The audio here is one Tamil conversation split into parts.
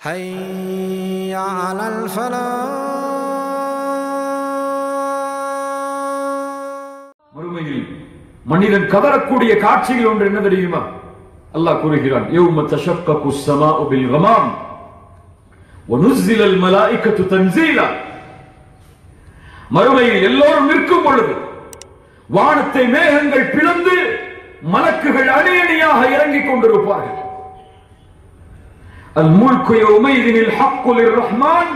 حي على الفلاح. மறுமையில் மனிதன் கவரக்கூடிய காட்சிகள் ஒன்று என்ன தெரியுமா? அல்லாஹ் கூறுகிறான், யௌம தஷக்ககு ஸமாஉ பில் கமாம் வ நுஸிலல் மலாயிகத்து தன்ஸீலா. மறுமையில் எல்லோரும் நிற்கும் பொழுது வானத்தை மேகங்கள் பிளந்து மலக்குகள் அணி அணியாக இறங்கிக் கொண்டிருப்பார்கள். அல் முல்கு யௌமைதினில் ஹக்கு லிர்ரஹ்மான்.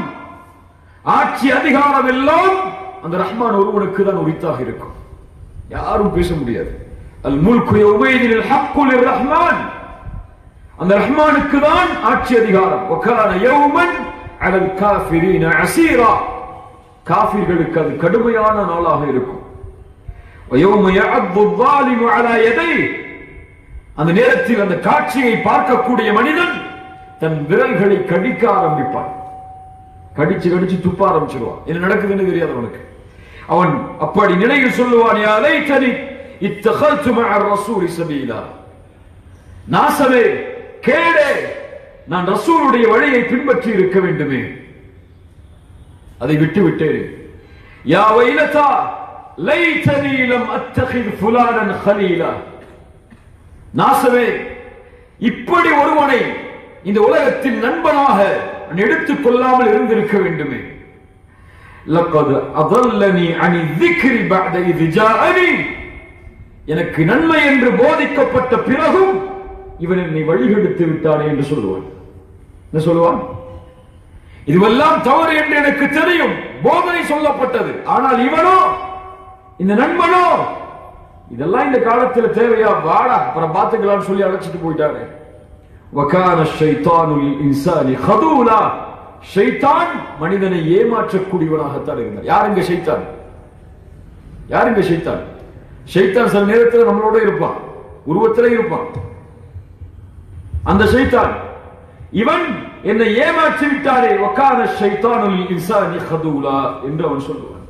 ஆட்சி அதிகாரம் எல்லாம் அந்த ரஹ்மான் ஒருவனுக்கு தான் உரித்தாக இருக்கும், யாரும் பேச முடியாது. அல் முல்கு யௌமைதினில் ஹக்கு லிர்ரஹ்மான். அந்த ரஹ்மானுக்கு தான் ஆட்சி அதிகாரம். வகான யௌமன் அலல் காஃபிரீன அஸீரா. காஃபிர்களுக்கு அது கடுமையான நாளாக இருக்கும். வயௌம யஅது ஸாலிமு அலா யதைஹி. அந்த நேரத்தில் அந்த காட்சியை பார்க்கக்கூடிய மனிதன் தன் விரல்களை கடிக்க ஆரம்பிப்பான். கடிச்சு கடிச்சு துப்ப ஆரம்பிச்சிருவான். என்ன நடக்குதுன்னு தெரியாது அவனுக்கு. அவன் அப்படி நிலையில் சொல்லுவான், யா லைதனி இத்தகல்து மஅ ரசூலி சபீலா. நாசமே, கேடே, நான் ரசூலுடைய வழியை பின்பற்றி இருக்க வேண்டுமே, அதை விட்டு விட்டேன். யா வைலதா லைதனி லம் அத்தகித் ஃபுலானன் கலீலா. நாசமே, இப்படி ஒருவனை இந்த உலகத்தின் நண்பனாக எடுத்துக் கொள்ளாமல் இருந்திருக்க வேண்டுமே. லக்கத் அதல்லனி அனி ذிக்ரி பஅத இத் ஜாஅனி. எனக்கு நன்மை என்று போதிக்கப்பட்ட பிறகும் இவன் என்னை வழிகெடுத்து விட்டானே என்று சொல்லுவான். என்ன சொல்லுவான்? இதுவெல்லாம் தவறு என்று எனக்கு தெரியும், போதனை சொல்லப்பட்டது, ஆனால் இவனோ, இந்த நண்பனோ, இதெல்லாம் இந்த காலத்தில் தேவையா, வாடா அப்புறம் பார்த்துக்கலாம்னு சொல்லி அழைச்சிட்டு போயிட்டாரு. وَكَانَ الشَّيْطَانُ لِلْإِنسَانِ خَذُولًا. ஷைத்தான் மனிதனை ஏமாற்றக்கூடியவனாகத்தான் இருந்தார். யாருங்க ஷைத்தான்? யாருங்க ஷைத்தான்? ஷைத்தான் சில நேரத்தில் நம்மளோட இருப்பான், உருவத்திலே இருப்பான். அந்த ஷைத்தான் இவன் என்னை ஏமாற்றி விட்டாரே. وَكَانَ الشَّيْطَانُ لِلْإِنسَانِ خَذُولًا என்று அவன் சொல்லுவான்.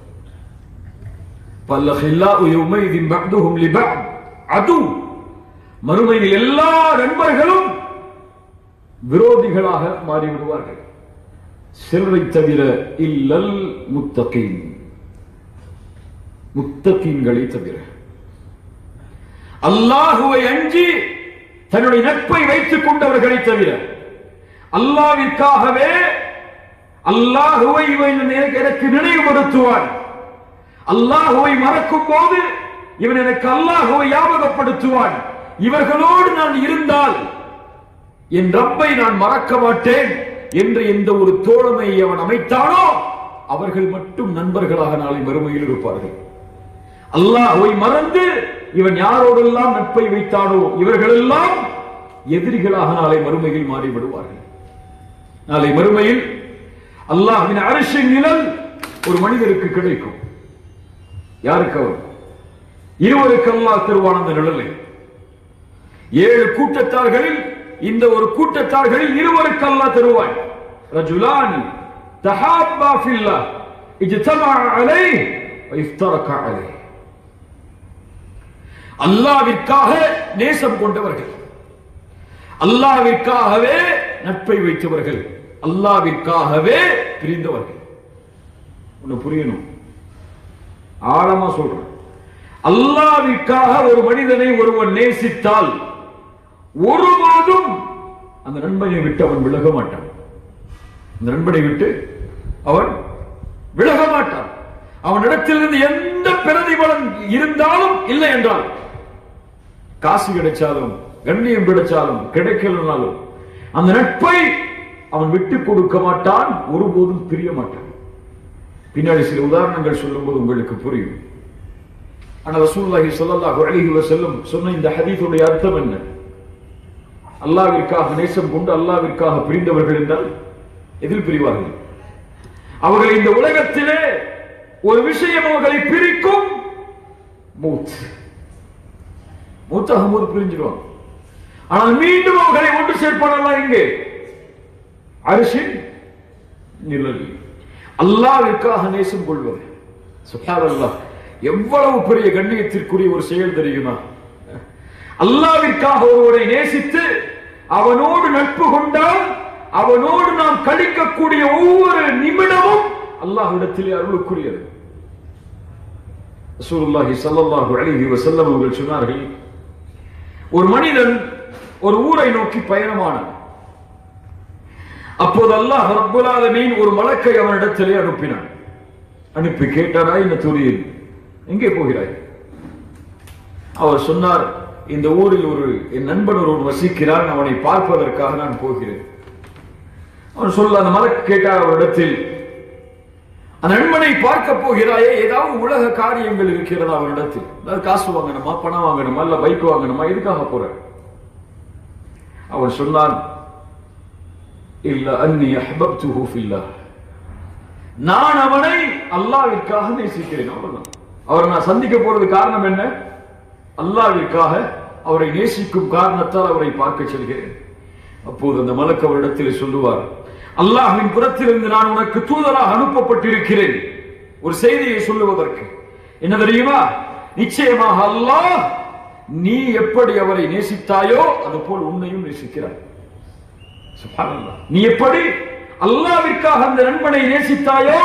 فَالْأَخِلَّاءُ يَوْمَئِذٍ بَعْضُهُمْ لِبَعْضٍ عَدُوٌّ. மறுமையில் எல்லா நண்பர்களும் விரோதிகளாக மாறிவிடுவார்கள், சிலரை தவிர. இல்லல் முத்தகீன். முத்தகீன்களை தவிர, அல்லாஹுவை அஞ்சி தன்னுடைய நட்பை வைத்துக் கொண்டவர்களை தவிர. அல்லாஹ்விற்காகவே அல்லாஹுவை இவன் எனக்கு நினைவுபடுத்துவான். அல்லாஹுவை மறக்கும் போது இவன் எனக்கு அல்லாஹுவை ஞாபகப்படுத்துவான். இவர்களோடு நான் இருந்தால் என் ரப்பை நான் மறக்க மாட்டேன் என்று எந்த ஒரு தோழமையை அவன் அமைத்தானோ அவர்கள் மட்டும் நண்பர்களாக நாளை மறுமையில் இருப்பார்கள். அல்லாஹ்வை மறந்து இவன் யாரோடெல்லாம் நட்பை வைத்தானோ இவர்களெல்லாம் எதிரிகளாக நாளை மறுமையில் மாறிவிடுவார்கள். நாளை மறுமையில் அல்லாஹ்வின் அர்ஷின் நிழல் ஒரு மனிதருக்கு கிடைக்கும். யாருக்கு? அவர் இருவருக்கு அல்லாஹ் தருவான் அந்த நிழலை. 7 கூட்டத்தார்களில் இந்த ஒரு கூட்டத்தார்களில் இருவருக்கு அல்லாஹ் தருவான். ரஜுலானி தஹாப்பா ஃபில்லாஹ் இஜ்தமா அலைஹி வ இஃப்தரகா அலைஹி. அல்லாஹ்விற்காக நேசம் கொண்டவர்கள், அல்லாஹ்விற்காகவே நட்பை வைத்தவர்கள், அல்லாஹ்விற்காகவே பிரிந்தவர்கள். ஒன்னு புரியணும், ஆழமா சொல்றேன். அல்லாஹ்விற்காக ஒரு மனிதனை ஒருவன் நேசித்தால் ஒருபோதும் அந்த நண்பனை விட்டு அவன் விலக மாட்டான். அந்த நண்பனை விட்டு அவன் விலக மாட்டான். அவனிடத்திலிருந்து எந்த பிரதிபலன் இருந்தாலும், இல்லை என்றால் காசு கிடைச்சாலும் கண்ணியம் கிடைச்சாலும் கிடைக்கலனாலும் அந்த நட்பை அவன் விட்டு கொடுக்க மாட்டான், ஒருபோதும் பிரிய மாட்டான். பின்னாடி சில உதாரணங்கள் சொல்லும்போது உங்களுக்கு புரியும். ஆனால் ரசூலுல்லாஹி ஸல்லல்லாஹு அலைஹி வஸல்லம் சொன்ன இந்த ஹதீஸுடைய அர்த்தம் என்ன? அல்லாஹ்விற்காக நேசம் கொண்டு அல்லாஹ்விற்காக பிரிந்தவர்கள் என்றால் எதில் பிரிவார்கள்? அவர்கள் இந்த உலகத்திலே ஒரு விஷயம் அவர்களை பிரிக்கும், மௌத். மூத்தாகும்போது பிரிஞ்சிடுவாங்க. ஆனால் மீண்டும் அவர்களை ஒன்று சேர்ப்பானல்லா எங்கே? அர்ஷின் நிழல். அல்லாஹ்விற்காக நேசம் கொள்வது சுப்ஹானல்லாஹ் எவ்வளவு பெரிய கண்ணியத்திற்குரிய ஒரு செயல் தெரியுமா? அல்லாஹ்விற்காக ஒருவரை நேசித்து அவனோடு நட்பு கொண்டால் அவனோடு நாம் கழிக்கக்கூடிய ஒவ்வொரு நிமிடமும் அல்லாஹ்விடத்திலே அருளுக்குரியது. ரசூலுல்லாஹி ஸல்லல்லாஹு அலைஹி வஸல்லம் அவர்கள் சொன்னார்கள், ஒரு மனிதன் ஒரு ஊரை நோக்கி பயணமானான். அப்போது அல்லாஹ் ரப்பல் ஆலமீன் ஒரு மலக்கை அவனிடத்திலே அனுப்பினான். அனுப்பி கேட்டாரா, என்ன துரியல், எங்கே போகிறாய்? அவர் சொன்னார், இந்த ஊரில் என் நண்பன் ஒருவன் வசிக்கிறான், அவனை பார்ப்பதற்காக நான் போகிறேன். அவன் சொல்ல, அந்த மலக்கு கேட்டார் அவரிடத்தில், அந்த நண்பனை பார்க்க போகிறாயே, ஏதாவது உலக காரியங்கள் இருக்கிறதா அவரிடத்தில்? அதாவது காசு வாங்கணுமா, பணம் வாங்கணுமா, இல்ல பைக் வாங்கணுமா, எதுக்காக போற? அவன் சொன்னான், இல்ல அன்னி அஹ்பப்துஹு ஃபில்லாஹ், நான் அவனை அல்லாஹ்விற்காக நேசிக்கிறேன். அவ்வளவுதான். அவரை நான் சந்திக்க போறது காரணம் என்ன? அல்லாஹ்விற்காக அவரை நேசிக்கும் காரணத்தால் அவரை பார்க்க செல்கிறேன். அப்போது அந்த மலக்கு அவரிடத்தில் சொல்லுவார், அல்லாஹ்வின் புறத்திலிருந்து நான் உனக்கு தூதராக அனுப்பப்பட்டிருக்கிறேன் ஒரு செய்தியை சொல்லுவதற்கு. என்ன தெரியுமா? நிச்சயமாக அல்லாஹ் நீ எப்படி அவரை நேசித்தாயோ அதுபோல் உன்னையும் நேசிக்கிறார். சுப்ஹானல்லாஹ். நீ எப்படி அல்லாஹ்விற்காக அந்த நண்பனை நேசித்தாயோ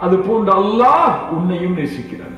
அது போன்று அல்லாஹ் உன்னையும் நேசிக்கிறார்.